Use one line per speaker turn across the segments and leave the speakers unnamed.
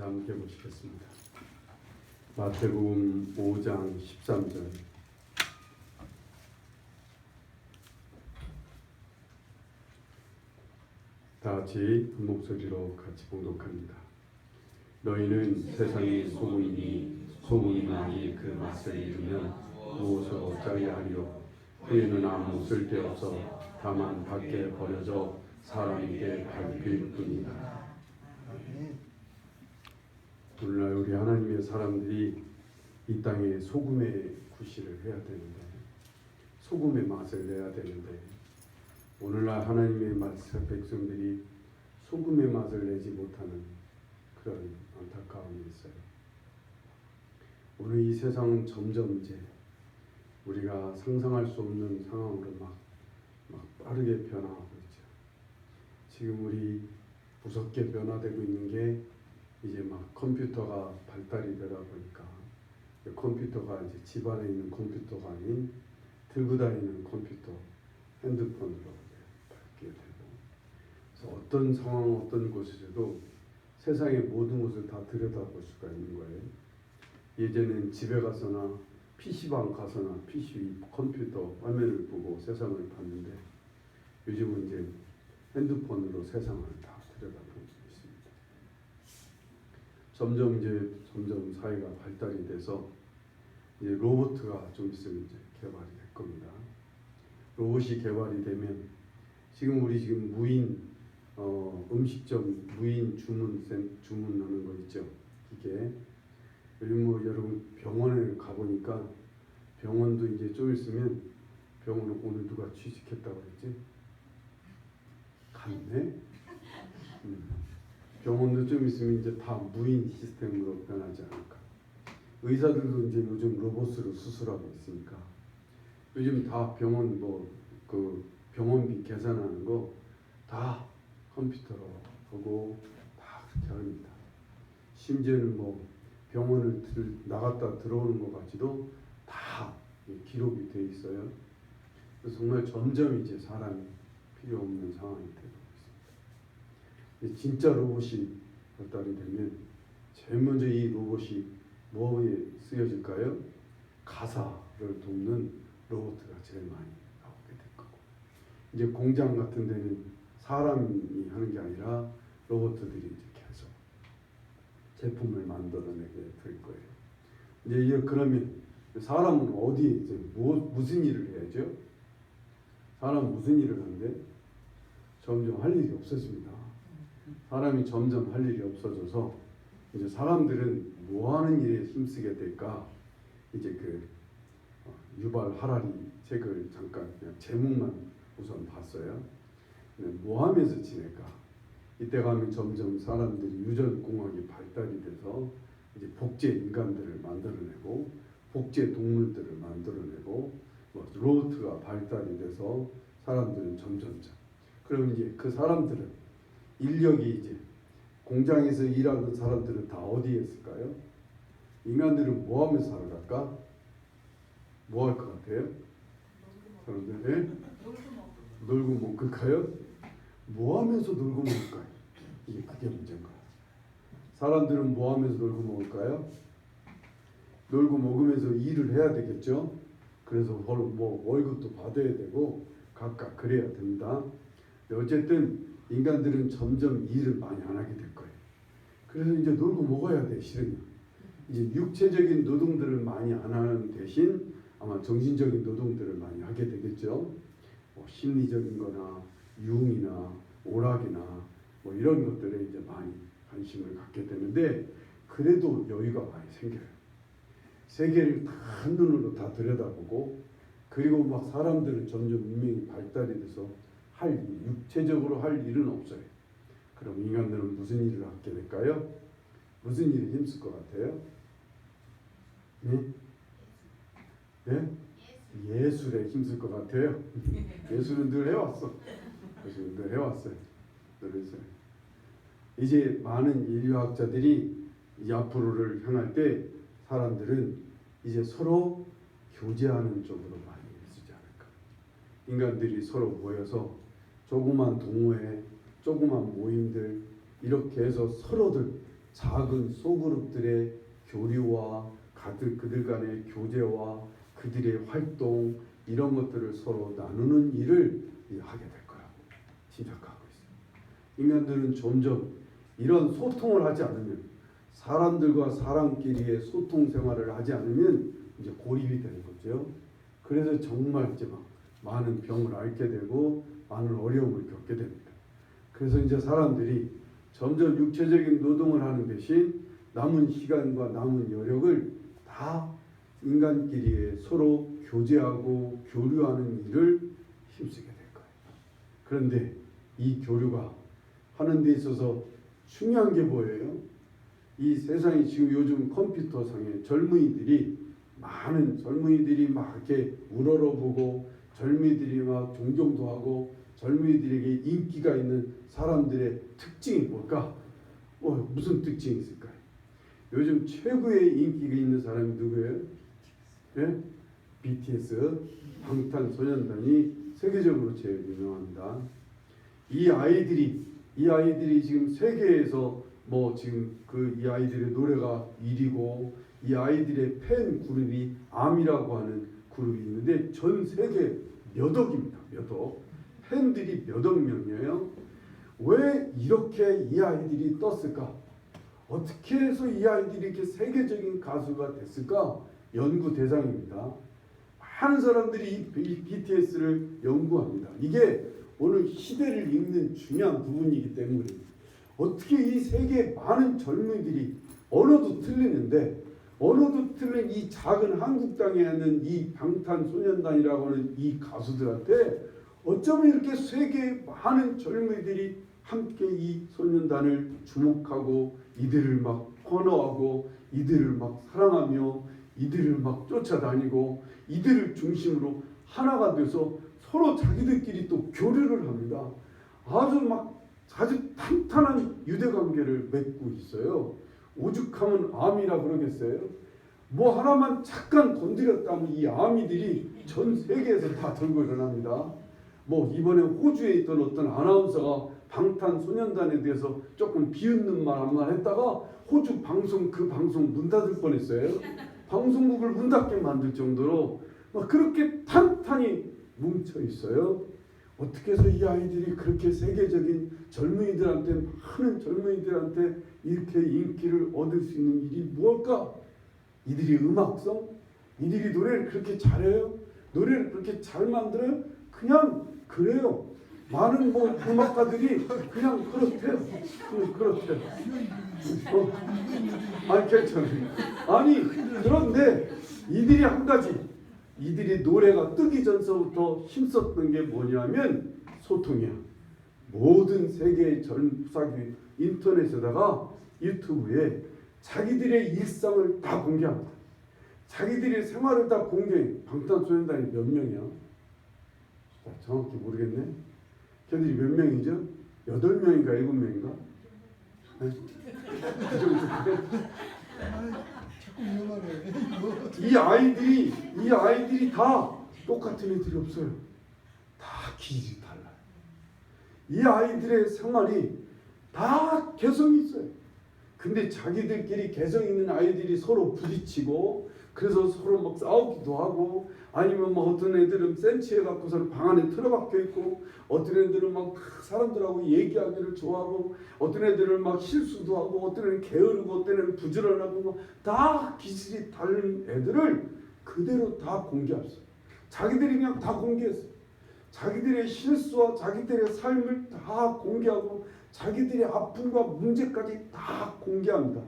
함께 보시겠습니다. 마태복음 5장 13절. 다 같이 한 목소리로 같이 봉독합니다. 너희는 세상의 소금이니 소금이 만일 그 맛을 잃으면 무엇으로 짜게 하리요? 후에는 아무 쓸데없어 다만 밖에 버려져 사람에게 밟힐 뿐이다. 오늘날 우리 하나님의 사람들이 이 땅에 소금의 구실을 해야 되는데, 소금의 맛을 내야 되는데, 오늘날 하나님의 백성들이 소금의 맛을 내지 못하는 그런 안타까움이 있어요. 오늘 이 세상은 점점 이제 우리가 상상할 수 없는 상황으로 막 빠르게 변화하고 있죠. 지금 우리 무섭게 변화되고 있는 게 이제 막 컴퓨터가 발달이 되다 보니까 컴퓨터가 이제 집안에 있는 컴퓨터가 아닌 들고 다니는 컴퓨터, 핸드폰으로 바뀌게 되고, 그래서 어떤 상황, 어떤 곳에서도 세상의 모든 것을 다 들여다볼 수가 있는 거예요. 예전엔 집에 가서나 PC방 가서나 PC, 컴퓨터 화면을 보고 세상을 봤는데, 요즘은 이제 핸드폰으로 세상을 다 들여다보고 있습니다. 점점 사회가 발달이 돼서 이제 로봇가 좀 있으면 이제 개발이 될 겁니다. 로봇이 개발이 되면 지금 무인 음식점 무인 주문하는 거 있죠. 이게 요즘 뭐 여러분 병원에 가보니까 병원도 이제 좀 있으면 병원은 오늘 누가 취직했다고 했지? 갔네? 병원도 좀 있으면 이제 다 무인 시스템으로 변하지 않을까. 의사들도 이제 요즘 로봇으로 수술하고 있으니까 요즘 다 병원 병원비 계산하는 거 다 컴퓨터로 하고 다 그렇게 합니다. 심지어는 뭐 병원을 나갔다 들어오는 것 같이도 다 기록이 돼 있어요. 그래서 정말 점점 이제 사람이 필요 없는 상황이 되고 있습니다. 진짜 로봇이 발달이 되면 제일 먼저 이 로봇이 뭐에 쓰여질까요? 가사를 돕는 로봇가 제일 많이 나오게 될 거고, 이제 공장 같은 데는 사람이 하는 게 아니라 로봇들이 이제 계속 제품을 만들어내게 될 거예요. 이제 그러면 사람은 어디에 이제 무슨 일을 해야죠? 사람은 무슨 일을 하는데 점점 할 일이 없어집니다. 사람이 점점 할 일이 없어져서 이제 사람들은 뭐 하는 일에 힘쓰게 될까? 이제 유발 하라리 책을 잠깐 그냥 제목만 우선 봤어요. 뭐 하면서 지낼까? 이때 가면 점점 사람들이 유전공학이 발달이 돼서 이제 복제 인간들을 만들어내고 복제 동물들을 만들어내고 로봇가 발달이 돼서 사람들은 점점점. 그럼 이제 그 사람들은 인력이 이제 공장에서 일하는 사람들은 다 어디에 있을까요? 인간들은 뭐 하면서 살아갈까? 뭐 할 것 같아요? 사람들 놀고 먹을까요? 뭐 하면서 놀고 먹을까요? 그게 문제인 거예요. 사람들은 뭐 하면서 놀고 먹을까요? 놀고 먹으면서 일을 해야 되겠죠. 그래서 뭐 월급도 받아야 되고 각각 그래야 됩니다. 어쨌든 인간들은 점점 일을 많이 안 하게 될 거예요. 그래서 이제 놀고 먹어야 돼. 실은 이제 육체적인 노동들을 많이 안 하는 대신 아마 정신적인 노동들을 많이 하게 되겠죠. 심리적인 거나 유흥이나 오락이나 이런 것들에 이제 많이 관심을 갖게 되는데, 그래도 여유가 많이 생겨요. 세계를 다 한눈으로 다 들여다보고, 그리고 막 사람들은 점점 문명이 발달이 돼서 육체적으로 할 일은 없어요. 그럼 인간들은 무슨 일을 하게 될까요? 무슨 일에 힘쓸 것 같아요? 네? 네? 예술에 힘쓸 것 같아요. 예술은 늘 해왔어. 예술은 늘 해왔어요. 그래서 이제 많은 인류학자들이 이 앞으로를 향할 때 사람들은 이제 서로 교제하는 쪽으로 많이 쓰지 않을까. 인간들이 서로 모여서 조그만 동호회, 조그만 모임들 이렇게 해서 서로들 작은 소그룹들의 교류와 그들 간의 교제와 그들의 활동 이런 것들을 서로 나누는 일을 하게 될 거라고 짐작하고 있습니다. 인간들은 점점 이런 소통을 하지 않으면 사람들과 사람끼리의 소통 생활을 하지 않으면 이제 고립이 되는 거죠. 그래서 정말 이제 막 많은 병을 앓게 되고 많은 어려움을 겪게 됩니다. 그래서 이제 사람들이 점점 육체적인 노동을 하는 대신 남은 시간과 남은 여력을 다 인간끼리 서로 교제하고 교류하는 일을 힘쓰게 될 거예요. 그런데 이 교류가 하는 데 있어서 중요한 게 뭐예요? 이 세상이 지금 요즘 컴퓨터상에 많은 젊은이들이 막 이렇게 우러러보고 젊은이들이 막 존경도 하고 젊은이들에게 인기가 있는 사람들의 특징이 뭘까? 무슨 특징이 있을까요? 요즘 최고의 인기가 있는 사람이 누구예요? 네? BTS 방탄소년단이 세계적으로 제일 유명합니다. 이 아이들이 지금 세계에서 지금 이 아이들의 노래가 1위고 이 아이들의 팬 그룹이 암이라고 하는 그룹이 있는데 전 세계 몇 억입니다. 몇 억. 팬들이 몇 억 명이에요. 왜 이렇게 이 아이들이 떴을까? 어떻게 해서 이 아이들이 이렇게 세계적인 가수가 됐을까? 연구 대상입니다. 많은 사람들이 이 BTS를 연구합니다. 이게 오늘 시대를 읽는 중요한 부분이기 때문에 어떻게 이 세계 많은 젊은이들이 언어도 틀리는데 언어도 틀린 이 작은 한국 땅에 있는 이 방탄소년단이라고 하는 이 가수들한테 어쩌면 이렇게 세계 많은 젊은이들이 함께 이 소년단을 주목하고 이들을 막 헌어하고 이들을 막 사랑하며 이들을 막 쫓아다니고 이들을 중심으로 하나가 돼서 서로 자기들끼리 또 교류를 합니다. 아주 탄탄한 유대관계를 맺고 있어요. 오죽하면 암이라 그러겠어요? 하나만 잠깐 건드렸다면 이 아미들이 전 세계에서 다 들고 일어납니다. 이번에 호주에 있던 어떤 아나운서가 방탄소년단에 대해서 조금 비웃는 말 한 말 했다가 호주 방송 문 닫을 뻔했어요. 방송국을 문 닫게 만들 정도로 그렇게 탄탄히 뭉쳐 있어요. 어떻게 해서 이 아이들이 그렇게 세계적인 많은 젊은이들한테 이렇게 인기를 얻을 수 있는 일이 무엇일까? 이들이 음악성? 이들이 노래를 그렇게 잘해요? 노래를 그렇게 잘 만들어요? 그냥 그래요. 많은 음악가들이 그냥 그렇대요. 그렇대요. 괜찮아요. 그런데 이들이 한 가지, 이들이 노래가 뜨기 전서부터 힘썼던 게 뭐냐면 소통이야. 모든 세계의 전사기 인터넷에다가 유튜브에 자기들의 일상을 다 공개합니다. 자기들의 생활을 다 공개해. 방탄소년단이 몇 명이야? 정확히 모르겠네. 걔들이 몇 명이죠? 8명인가 7명인가? 네? 이 아이들이 다 똑같은 애들이 없어요. 다 기질이 달라요. 이 아이들의 생활이 다 개성이 있어요. 근데 자기들끼리 개성 있는 아이들이 서로 부딪히고 그래서 서로 막 싸우기도 하고 아니면 어떤 애들은 센치해 갖고서 방 안에 틀어박혀 있고 어떤 애들은 막 사람들하고 얘기하기를 좋아하고 어떤 애들은 막 실수도 하고 어떤 애는 게으르고 어떤 애는 부지런하고 다 기질이 다른 애들을 그대로 다 공개했어요. 자기들이 그냥 다 공개했어요. 자기들의 실수와 자기들의 삶을 다 공개하고 자기들의 아픔과 문제까지 다 공개합니다.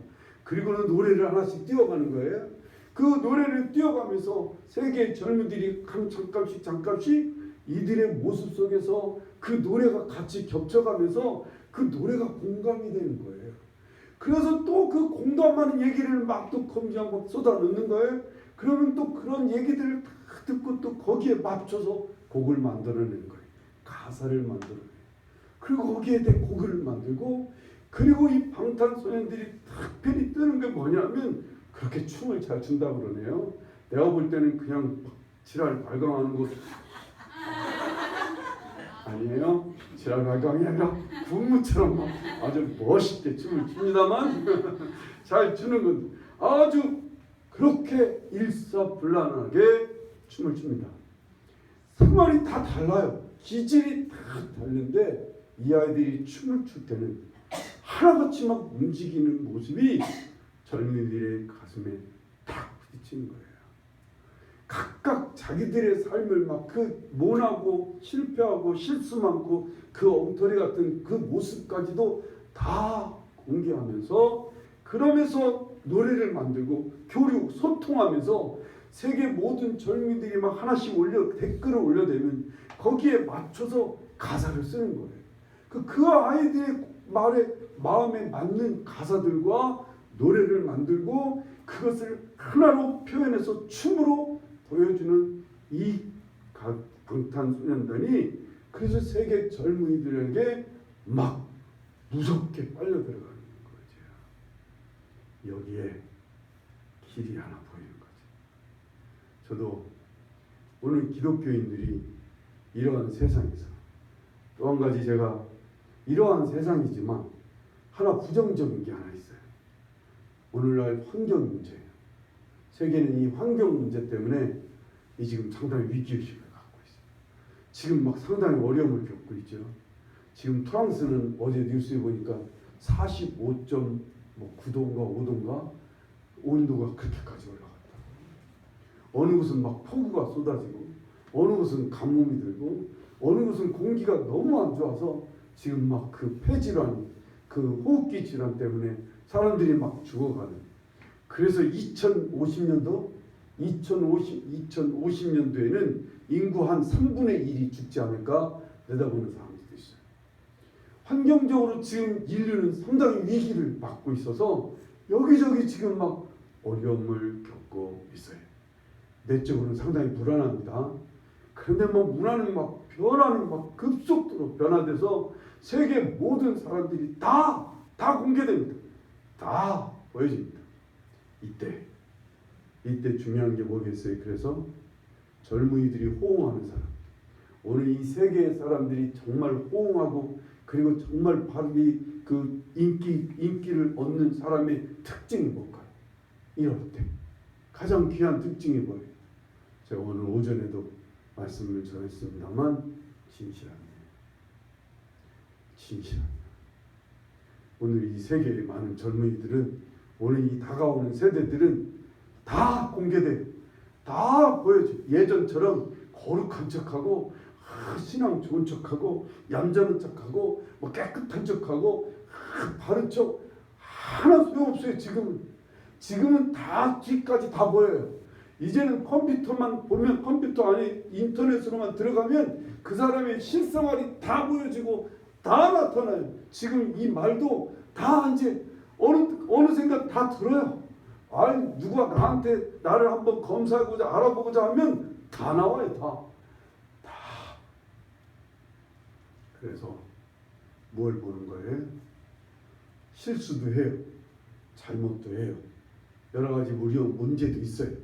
그리고는 노래를 하나씩 띄워가는 거예요. 그 노래를 띄워가면서 세계의 젊은이들이 잠깐씩 이들의 모습 속에서 그 노래가 같이 겹쳐가면서 그 노래가 공감이 되는 거예요. 그래서 또 그 공감하는 얘기를 막 또 컴지하고 쏟아넣는 거예요. 그러면 또 그런 얘기들을 다 듣고 또 거기에 맞춰서 곡을 만들어내는 거예요. 가사를 만들어내요. 그리고 거기에 대해 곡을 만들고 그리고 이 방탄소년들이 특별히 뜨는 게 뭐냐면 그렇게 춤을 잘 춘다고 그러네요. 내가 볼 때는 그냥 지랄 발광하는 거 아니에요. 지랄발광이 아니라 군무처럼 막 아주 멋있게 춤을 춥니다만 잘 추는 건 아주 그렇게 일사불란하게 춤을 춥니다. 생활이 다 달라요. 기질이 다 다른데 이 아이들이 춤을 출 때는 하나같이 막 움직이는 모습이 젊은이들의 가슴에 탁 부딪히는 거예요. 각각 자기들의 삶을 막 그 모나고 실패하고 실수 많고 그 엉터리 같은 그 모습까지도 다 공개하면서 그러면서 노래를 만들고 교류 소통하면서 세계 모든 젊은이들이 막 하나씩 댓글을 올려대면 거기에 맞춰서 가사를 쓰는 거예요. 그 아이들의 마음에 맞는 가사들과 노래를 만들고 그것을 하나로 표현해서 춤으로 보여주는 이 방탄소년단이 그래서 세계 젊은이들에게 막 무섭게 빨려 들어가는 거죠. 여기에 길이 하나 보이는 거죠. 저도 오늘 기독교인들이 이러한 세상에서 또 한 가지 제가 이러한 세상이지만 하나 부정적인 게 하나 있어요. 오늘날 환경 문제예요. 세계는 이 환경 문제 때문에 지금 상당히 위기의식을 갖고 있어요. 지금 막 상당히 어려움을 겪고 있죠. 지금 프랑스는 어제 뉴스에 보니까 45.9도인가 5도인가 온도가 그렇게까지 올라갔다. 어느 곳은 막 폭우가 쏟아지고 어느 곳은 가뭄이 들고 어느 곳은 공기가 너무 안 좋아서 지금 막 그 폐질환, 그 호흡기 질환 때문에 사람들이 막 죽어가는. 그래서 2050년도에는 인구 한 3분의 1이 죽지 않을까 내다보는 사람들도 있어요. 환경적으로 지금 인류는 상당히 위기를 맞고 있어서 여기저기 지금 막 어려움을 겪고 있어요. 내적으로는 상당히 불안합니다. 그런데 뭐 문화는 막 변화는 막 급속도로 변화돼서 세계 모든 사람들이 다 공개됩니다. 다 보여집니다. 이때 중요한 게 뭐겠어요? 그래서 젊은이들이 호응하는 사람. 오늘 이 세계의 사람들이 정말 호응하고 그리고 정말 바르게 그 인기를 얻는 사람의 특징이 뭘까요? 이럴 때 가장 귀한 특징이 뭐예요? 제가 오늘 오전에도 말씀을 전했습니다만 진실합니다. 오늘 이 세계의 많은 젊은이들은 오늘 이 다가오는 세대들은 다 공개돼, 다 보여줘. 예전처럼 거룩한 척하고 신앙 좋은 척하고 얌전한 척하고 뭐 깨끗한 척하고 바른 척 하나 소용없어요. 지금은 다 뒤까지 다 보여요. 이제는 컴퓨터만 보면 컴퓨터 안에 인터넷으로만 들어가면 그 사람의 실생활이 다 보여지고 다 나타나요. 지금 이 말도 다 이제 어느 생각 다 들어요. 아니 누가 나를 한번 검사하고자 알아보고자 하면 다 나와요. 다. 그래서 뭘 보는 거예요? 실수도 해요. 잘못도 해요. 여러 가지 문제도 있어요.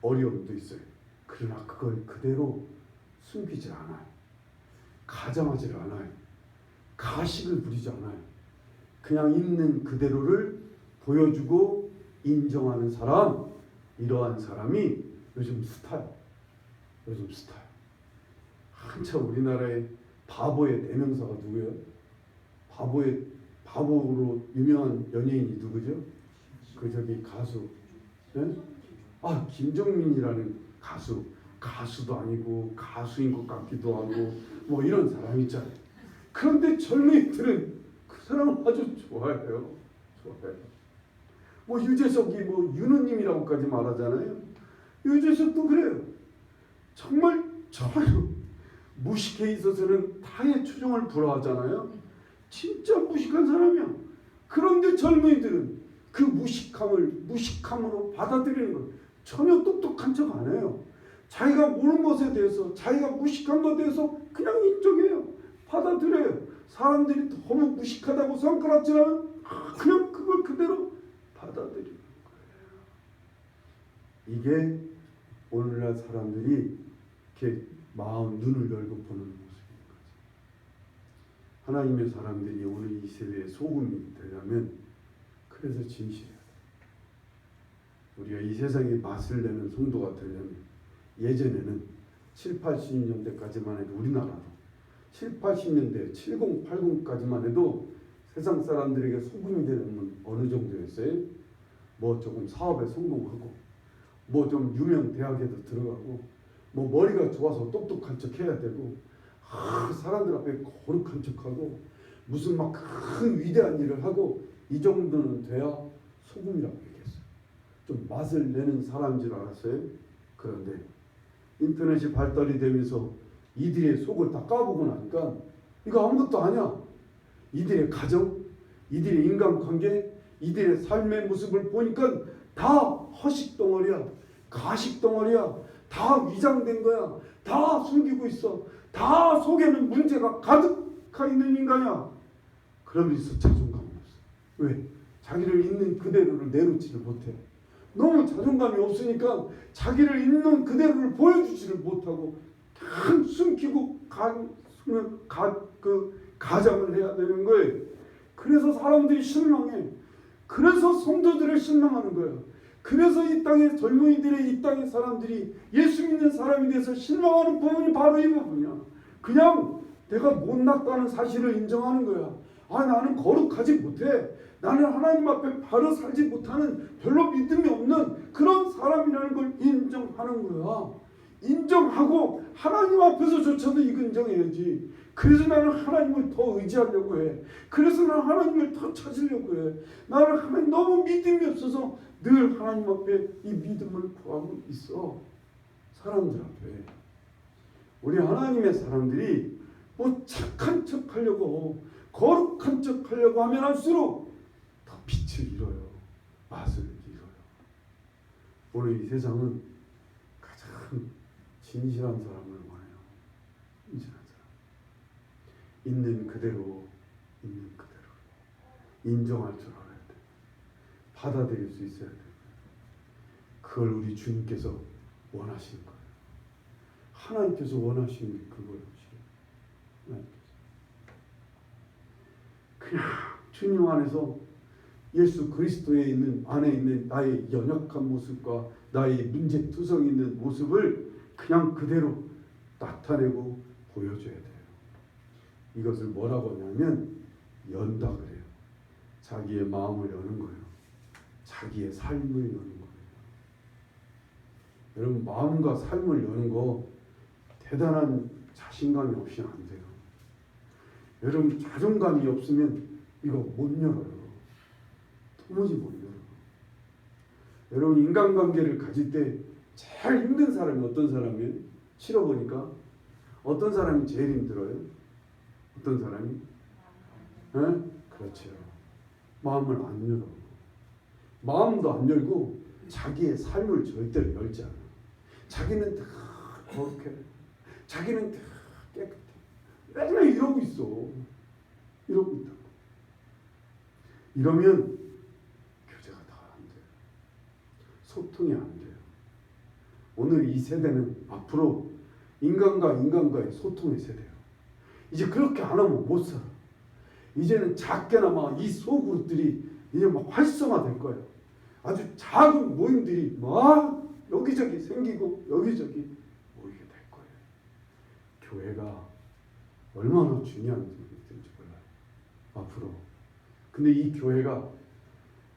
어려움도 있어요. 그러나 그걸 그대로 숨기지 않아요. 가장하지 않아요. 가식을 부리지 않아요. 그냥 있는 그대로를 보여주고 인정하는 사람, 이러한 사람이 요즘 스타예요. 한참 우리나라의 바보의 대명사가 누구예요? 바보로 유명한 연예인이 누구죠? 가수. 네? 김정민이라는 가수도 아니고 가수인 것 같기도 하고 뭐 이런 사람 있잖아요. 그런데 젊은이들은 그 사람을 아주 좋아해요. 뭐 유재석이 뭐 윤우님이라고까지 말하잖아요. 유재석도 그래요. 정말 무식에 있어서는 타의 추종을 불허하잖아요. 진짜 무식한 사람이야. 그런데 젊은이들은 그 무식함으로 받아들이는 거예요. 전혀 똑똑한 척 안 해요. 자기가 모르는 것에 대해서, 자기가 무식한 것에 대해서 그냥 인정해요. 받아들여요. 사람들이 너무 무식하다고 손가락질하면 그냥 그걸 그대로 받아들이는 거예요. 이게 오늘날 사람들이 이렇게 눈을 열고 보는 모습인 거죠. 하나님의 사람들이 오늘 이 세대의 소금이 되려면 그래서 진실해야 돼. 우리가 이 세상에 맛을 내는 성도가 되려면 예전에는 7, 80년대까지만 해도 우리나라도 7, 80년대 70, 80까지만 해도 세상 사람들에게 소금이 되는 건 어느 정도였어요? 뭐 조금 사업에 성공하고 뭐 좀 유명 대학에도 들어가고 뭐 머리가 좋아서 똑똑한 척 해야 되고 사람들 앞에 거룩한 척하고 무슨 막 큰 위대한 일을 하고 이 정도는 돼야 소금이라고 얘기했어요. 좀 맛을 내는 사람인 줄 알았어요. 그런데 인터넷이 발달이 되면서 이들의 속을 다 까보고 나니까 이거 아무것도 아니야. 이들의 가정, 이들의 인간관계, 이들의 삶의 모습을 보니까 다 허식덩어리야. 가식덩어리야. 다 위장된 거야. 다 숨기고 있어. 다 속에는 문제가 가득하 있는 인간이야. 그러면서 자존감이 없어. 왜? 자기를 있는 그대로를 내놓지를 못해. 너무 자존감이 없으니까 자기를 있는 그대로를 보여주지를 못하고 그냥 숨기고 가장을 해야 되는 거예요. 그래서 사람들이 실망해. 그래서 성도들을 실망하는 거예요. 그래서 이 땅의 젊은이들의 이 땅의 사람들이 예수 믿는 사람이 돼서 실망하는 부분이 바로 이 부분이야. 그냥 내가 못났다는 사실을 인정하는 거야. 나는 거룩하지 못해. 나는 하나님 앞에 바로 살지 못하는 별로 믿음이 없는 그런 사람이라는 걸 인정하는 거야. 인정하고 하나님 앞에서조차도 이거 인정해야지. 그래서 나는 하나님을 더 의지하려고 해. 그래서 나는 하나님을 더 찾으려고 해. 나는 하나님 너무 믿음이 없어서 늘 하나님 앞에 이 믿음을 구하고 있어. 사람들 앞에. 우리 하나님의 사람들이 뭐 착한 척 하려고 거룩한 척 하려고 하면 할수록 더 빛을 잃어요. 맛을 잃어요. 오늘 이 세상은 가장 진실한 사람을 원해요. 진실한 사람. 있는 그대로 인정할 줄 알아야 돼. 받아들일 수 있어야 돼. 그걸 우리 주님께서 원하시는 거예요. 하나님께서 원하시는 게 그거예요. 그냥 주님 안에서 예수 그리스도에 있는 안에 있는 나의 연약한 모습과 나의 문제투성이 있는 모습을 그냥 그대로 나타내고 보여줘야 돼요. 이것을 뭐라고 하냐면 연다 그래요. 자기의 마음을 여는 거예요. 자기의 삶을 여는 거예요. 여러분 마음과 삶을 여는 거 대단한 자신감이 없이는 안 돼요. 여러분 자존감이 없으면 이거 못 열어요. 도무지 못 열어요. 여러분 인간관계를 가질 때 제일 힘든 사람이 어떤 사람이에요? 치러보니까 어떤 사람이 제일 힘들어요? 어떤 사람이? 네? 그렇죠. 마음을 안 열어. 마음도 안 열고 자기의 삶을 절대로 열지 않아. 자기는 다 거룩해. 자기는 다 깨끗해. 맨날 이러고 있어. 이러고 있다. 이러면 교제가 다 안 돼요. 소통이 안 돼요. 오늘 이 세대는 앞으로 인간과 인간과의 소통의 세대예요. 이제 그렇게 안 하면 못 살아. 이제는 작게나마 이 소그룹들이 이제 막 활성화될 거예요. 아주 작은 모임들이 막 여기저기 생기고 여기저기 모이게 될 거예요. 교회가 얼마나 중요한 일인지 몰라요. 앞으로. 근데 이 교회가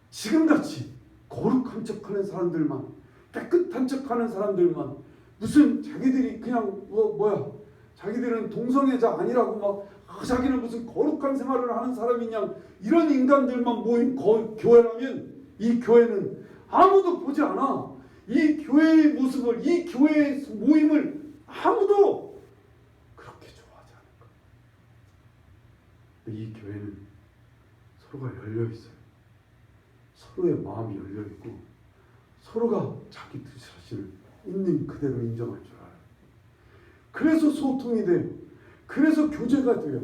지금같이 거룩한 척하는 사람들만, 깨끗한 척하는 사람들만, 무슨 자기들이 그냥 뭐야 자기들은 동성애자 아니라고 막 자기는 무슨 거룩한 생활을 하는 사람이냐 이런 인간들만 모인 교회라면 이 교회는 아무도 보지 않아. 이 교회의 모습을, 이 교회의 모임을 아무도 그렇게 좋아하지 않을 거야. 이 교회는 서로가 열려 있어요. 서로의 마음이 열려 있고 서로가 자기 자신을 있는 그대로 인정할 줄 알아요. 그래서 소통이 돼요. 그래서 교제가 돼요.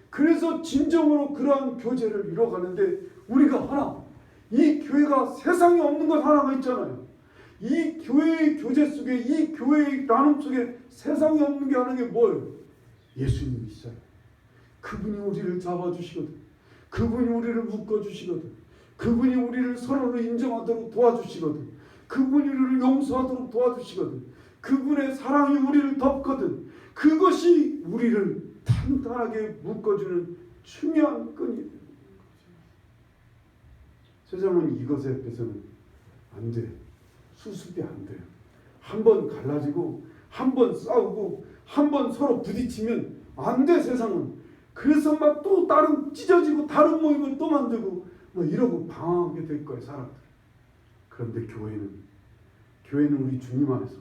그래서 진정으로 그러한 교제를 이뤄가는데 우리가 하나, 이 교회가 세상에 없는 것 하나가 있잖아요. 이 교회의 교제 속에, 이 교회의 나눔 속에 세상에 없는 게 하는 게 뭐예요? 예수님이시잖아요. 그분이 우리를 잡아주시거든. 그분이 우리를 묶어주시거든. 그분이 우리를 서로를 인정하도록 도와주시거든. 그분이 우리를 용서하도록 도와주시거든. 그분의 사랑이 우리를 덮거든. 그것이 우리를 단단하게 묶어주는 중요한 끈이 되는 거죠. 세상은 이것에 앞에서는 안 돼. 수습이 안 돼요. 한 번 갈라지고 한 번 싸우고 한 번 서로 부딪히면 안 돼. 세상은. 그래서 막 또 다른 찢어지고 다른 모임을 또 만들고 뭐 이러고 방황하게 될 거예요. 사람들. 그런데 교회는 우리 주님 안에서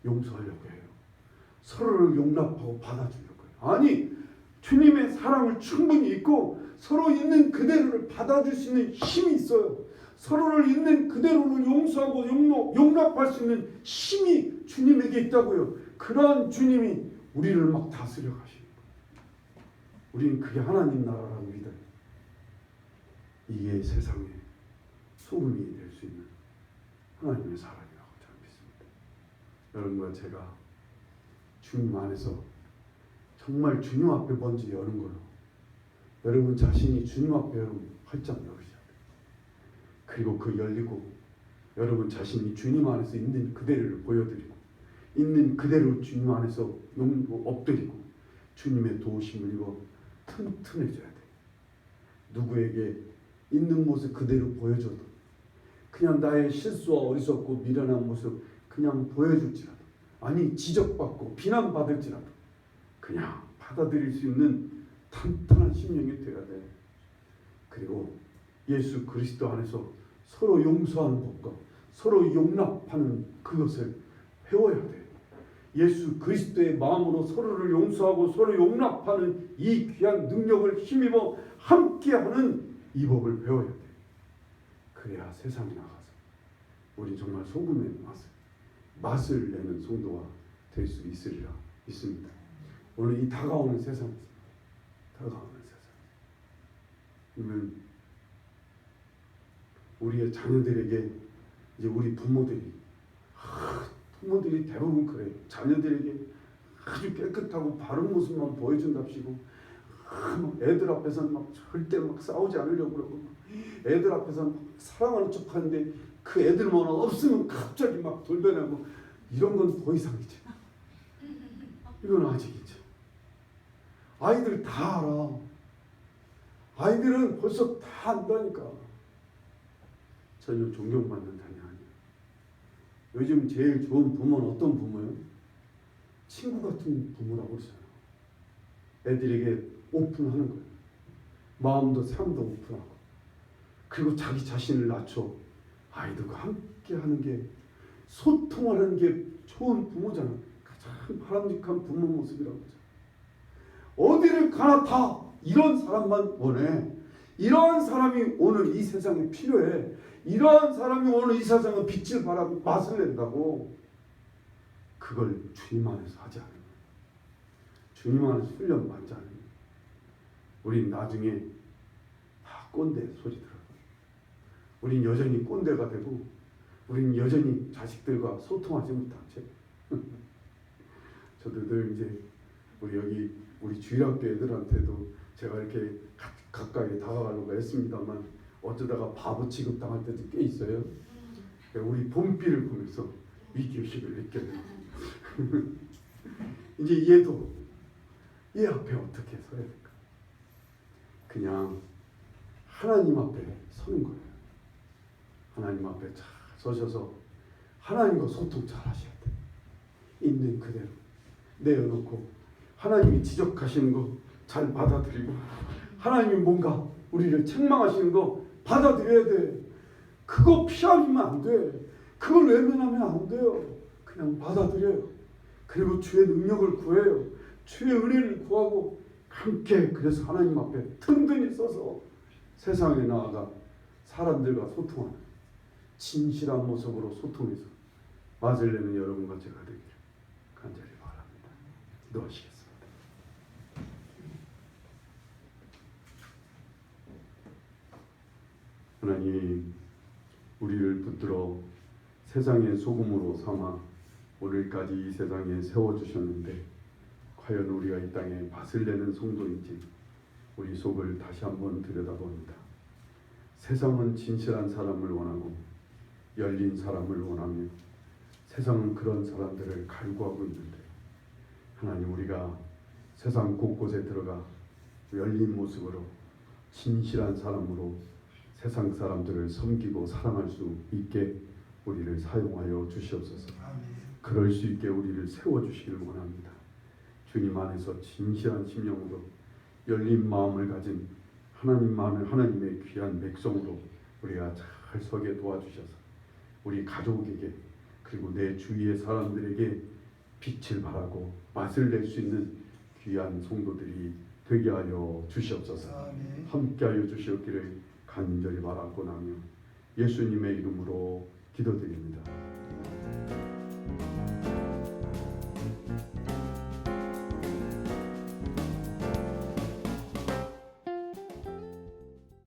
용서하려고 해요. 서로를 용납하고 받아주려고 해요. 아니, 주님의 사랑을 충분히 있고 서로 있는 그대로를 받아줄 수 있는 힘이 있어요. 서로를 있는 그대로를 용서하고 용납할 수 있는 힘이 주님에게 있다고요. 그러한 주님이 우리를 막 다스려 가시는 거예요. 우리는 그게 하나님 나라라고 믿어요. 이게 세상의 소금이 될 수 있는 하나님의 사랑이라고 저는 믿습니다. 여러분과 제가 주님 안에서 정말 주님 앞에 먼저 여는 거예요. 여러분 자신이 주님 앞에 활짝 열으셔야 돼요. 그리고 그 열리고 여러분 자신이 주님 안에서 있는 그대로를 보여드리고 있는 그대로 주님 안에서 엎드리고 주님의 도우심을 입어 튼튼해져야 돼요. 누구에게 있는 모습 그대로 보여줘도 그냥 나의 실수와 어리석고 미련한 모습 그냥 보여줄지라도 아니 지적받고 비난받을지라도 그냥 받아들일 수 있는 탄탄한 심령이 되어야 돼. 그리고 예수 그리스도 안에서 서로 용서하는 법과 서로 용납하는 그것을 배워야 돼. 예수 그리스도의 마음으로 서로를 용서하고 서로 용납하는 이 귀한 능력을 힘입어 함께하는 이 법을 배워야 돼. 그래야 세상에 나가서 우리 정말 소금의 맛을 내는 성도가 될 수 있으리라 믿습니다. 오늘 이 다가오는 세상에서 그러면 우리의 자녀들에게 이제 우리 부모들이 대부분 그래요. 자녀들에게 아주 깨끗하고 바른 모습만 보여준답시고 애들 앞에서는 막 절대 막 싸우지 않으려고 그러고 애들 앞에서는 막 사랑하는 척하는데 그 애들만 없으면 갑자기 막 돌변하고 이런 건 더 이상이죠. 이건 아직이죠. 아이들 다 알아. 아이들은 벌써 다 안다니까. 전혀 존경받는 자녀 아니에요. 요즘 제일 좋은 부모는 어떤 부모예요? 친구 같은 부모라고 그러잖아요. 애들에게 오픈하는 거예요. 마음도 삶도 오픈하고 그리고 자기 자신을 낮춰 아이들과 함께 하는 게 소통하는 게 좋은 부모잖아요. 가장 바람직한 부모 모습이라고 하죠. 어디를 가나 다 이런 사람만 원해. 이러한 사람이 오늘 이 세상에 필요해. 이러한 사람이 오늘 이 세상에 빛을 발하고 맛을 낸다고. 그걸 주님 안에서 하지 않으면, 주님 안에서 훈련 받지 않으면 우린 나중에 다 꼰대 소리 들어요. 우린 여전히 꼰대가 되고 우린 여전히 자식들과 소통하지 못한 채. 저도 늘 이제 우리 주일학교 애들한테도 제가 이렇게 가까이 다가가려고 했습니다만 어쩌다가 바보 취급 당할 때도 꽤 있어요. 우리 봄비를 보면서 위기의식을 느껴요. 이제 얘 앞에 어떻게 서야 될까? 그냥 하나님 앞에 서는 거예요. 하나님 앞에 잘 서셔서 하나님과 소통 잘 하셔야 돼요. 있는 그대로 내어놓고 하나님이 지적하시는 거 잘 받아들이고 하나님이 뭔가 우리를 책망하시는 거 받아들여야 돼. 그거 피하면 안 돼. 그걸 외면하면 안 돼요. 그냥 받아들여요. 그리고 주의 능력을 구해요. 주의 은혜를 구하고 함께 그래서 하나님 앞에 든든히 서서 세상에 나아가 사람들과 소통하는 진실한 모습으로 소통해서 맛을 내는 여러분과 제가 되기를 간절히 바랍니다. 기도하시겠습니다. 하나님, 우리를 붙들어 세상의 소금으로 삼아 오늘까지 이 세상에 세워주셨는데 과연 우리가 이 땅에 맛을 내는 성도인지 우리 속을 다시 한번 들여다봅니다. 세상은 진실한 사람을 원하고 열린 사람을 원하며 세상은 그런 사람들을 갈구하고 있는데, 하나님, 우리가 세상 곳곳에 들어가 열린 모습으로 진실한 사람으로 세상 사람들을 섬기고 사랑할 수 있게 우리를 사용하여 주시옵소서. 그럴 수 있게 우리를 세워주시기를 원합니다. 주님 안에서 진실한 심령으로 열린 마음을 가진 하나님의 귀한 백성으로 우리가 잘 서게 도와주셔서 우리 가족에게 그리고 내 주위의 사람들에게 빛을 발하고 맛을 낼 수 있는 귀한 성도들이 되게 하여 주시옵소서. 함께하여 주시옵기를 간절히 바라고 나며 예수님의 이름으로 기도드립니다.